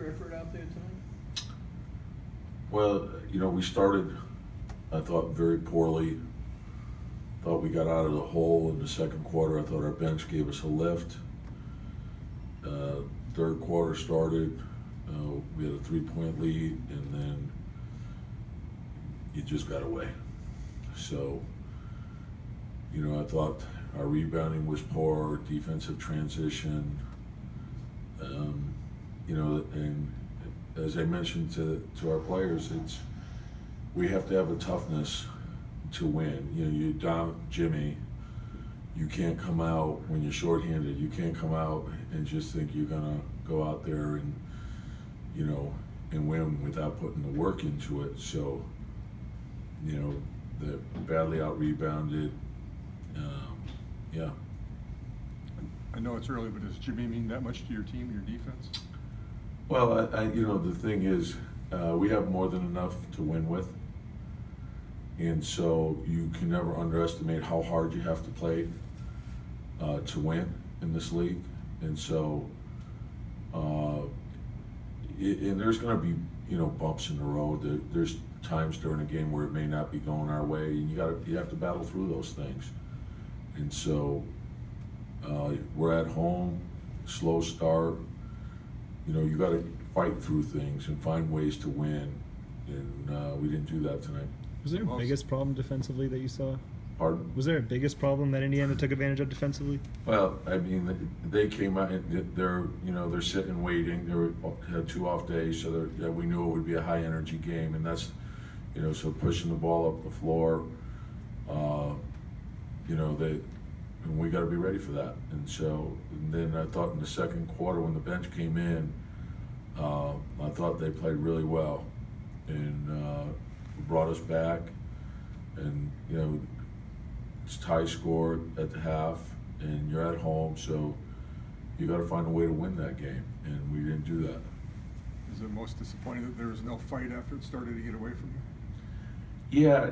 your effort out there tonight? Well, we started, I thought, very poorly. Thought we got out of the hole in the second quarter. I thought our bench gave us a lift. Third quarter started, we had a 3-point lead, and then it just got away. So, I thought our rebounding was poor, defensive transition, and as I mentioned to our players, we have to have a toughness to win. You down Jimmy, you can't come out when you're shorthanded. You can't come out and just think you're gonna go out there and and win without putting the work into it. So, the badly out rebounded. Yeah. I know it's early, but does Jimmy mean that much to your team, your defense? Well, the thing is, we have more than enough to win with. And so you can never underestimate how hard you have to play to win in this league. And so, and there's going to be, bumps in the road. There's times during a game where it may not be going our way, and you have to battle through those things. And so, we're at home, slow start. You got to fight through things and find ways to win, and we didn't do that tonight. Was there a biggest problem defensively that you saw? Pardon? Was there a biggest problem that Indiana took advantage of defensively? Well, I mean, they came out. They're sitting waiting. They had 2 off days, so we knew it would be a high energy game, and that's, so pushing the ball up the floor. And we got to be ready for that. And then I thought in the second quarter when the bench came in, I thought they played really well, and brought us back. And it's tie score at the half, and you're at home, so you got to find a way to win that game, and we didn't do that. Is it most disappointing that there was no fight after it started to get away from you? Yeah,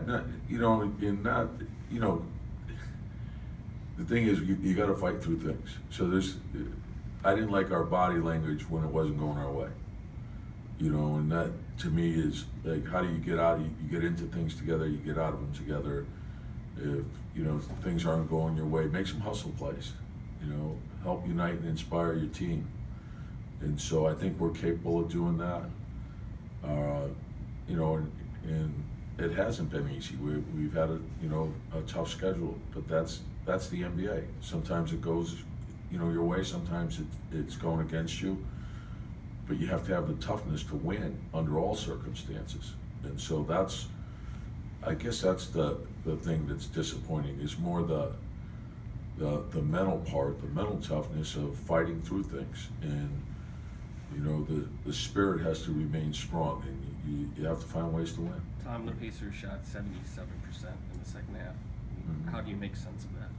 the thing is, you got to fight through things. So I didn't like our body language when it wasn't going our way. And that to me is like, how do you get out? You get into things together, you get out of them together. If things aren't going your way, make some hustle plays. Help unite and inspire your team. And so I think we're capable of doing that. And it hasn't been easy. We've had a tough schedule, but that's the NBA. Sometimes it goes, your way. Sometimes it's going against you. But you have to have the toughness to win under all circumstances. And so I guess that's the thing that's disappointing, is more the mental part, the mental toughness of fighting through things. And the spirit has to remain strong, and you have to find ways to win. Tom, the Pacers shot 77% in the second half. Mm-hmm. How do you make sense of that?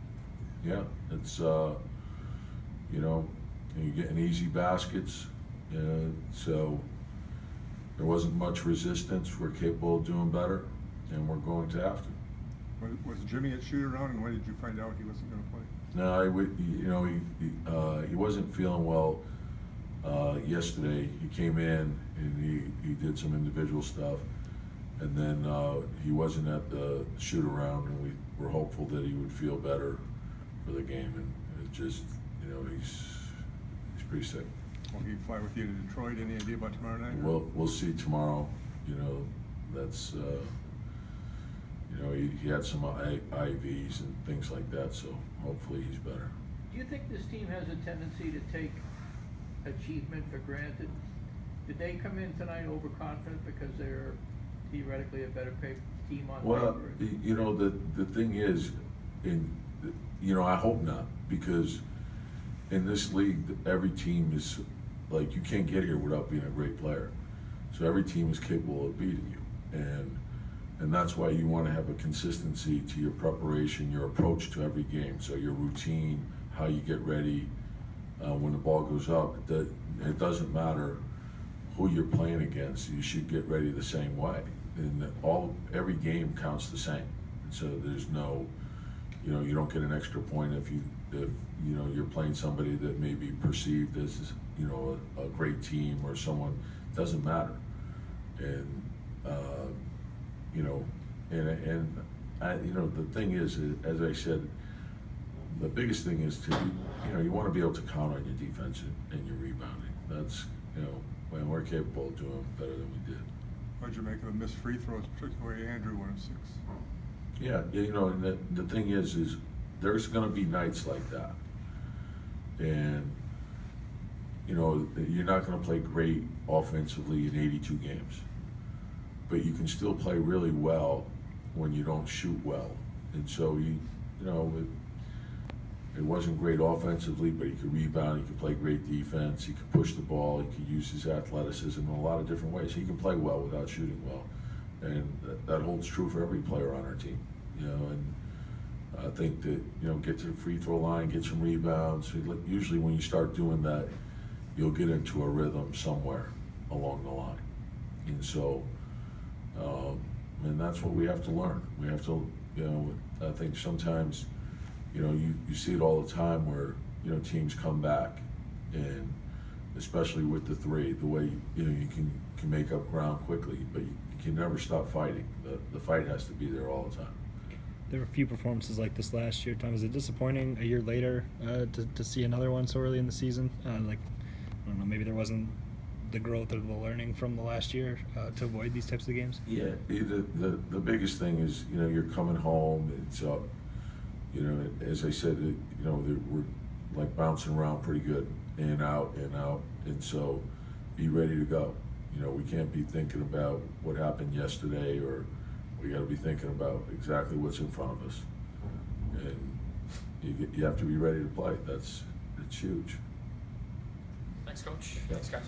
Yeah, it's you're getting easy baskets, so there wasn't much resistance. We're capable of doing better, and we're going to have to. Was Jimmy at shoot around, and when did you find out he wasn't going to play? No, he wasn't feeling well yesterday. He came in and he did some individual stuff, and then he wasn't at the shoot around, and we were hopeful that he would feel better for the game, and it just, he's pretty sick. Will he fly with you to Detroit? Any idea about tomorrow night? We'll see tomorrow. That's he had some IVs and things like that, so hopefully he's better. Do you think this team has a tendency to take achievement for granted? Did they come in tonight overconfident because they're theoretically a better team on paper? Well, the thing is, I hope not, because in this league, every team is like, you can't get here without being a great player. So every team is capable of beating you, and that's why you want to have a consistency to your preparation, your approach to every game. So your routine, how you get ready when the ball goes up. It doesn't matter who you're playing against. You should get ready the same way, and every game counts the same. So there's no, you don't get an extra point if you're playing somebody that may be perceived as you know, a great team or someone, doesn't matter. And, you know, and I, you know, the thing is, as I said, the biggest thing is to, you know, you want to be able to count on your defense and your rebounding. That's, you know, when we're capable of doing better than we did. What'd you make of the missed free throws, particularly Andrew, 1 of 6? Yeah, you know, and the thing is there's going to be nights like that. And, you know, you're not going to play great offensively in 82 games. But you can still play really well when you don't shoot well. And so, you know, it wasn't great offensively, but he could rebound, he could play great defense, he could push the ball, he could use his athleticism in a lot of different ways. He can play well without shooting well. And that holds true for every player on our team, you know, and I think that, you know, get to the free throw line, get some rebounds. Usually when you start doing that, you'll get into a rhythm somewhere along the line. And so, and that's what we have to learn. We have to, you know, I think sometimes, you know, you see it all the time where, you know, teams come back, and especially with the three, the way, you know, you can make up ground quickly, but you can never stop fighting. The fight has to be there all the time. There were a few performances like this last year. Tom, is it disappointing a year later to see another one so early in the season? Like, I don't know, maybe there wasn't the growth or the learning from the last year to avoid these types of games? Yeah, the biggest thing is, you know, you're coming home, it's up. You know, as I said, you know, we're like bouncing around pretty good, in and out, and so be ready to go. You know, we can't be thinking about what happened yesterday, or we got to be thinking about exactly what's in front of us. And you have to be ready to play. It's huge. Thanks, Coach. Yeah. Thanks, guys.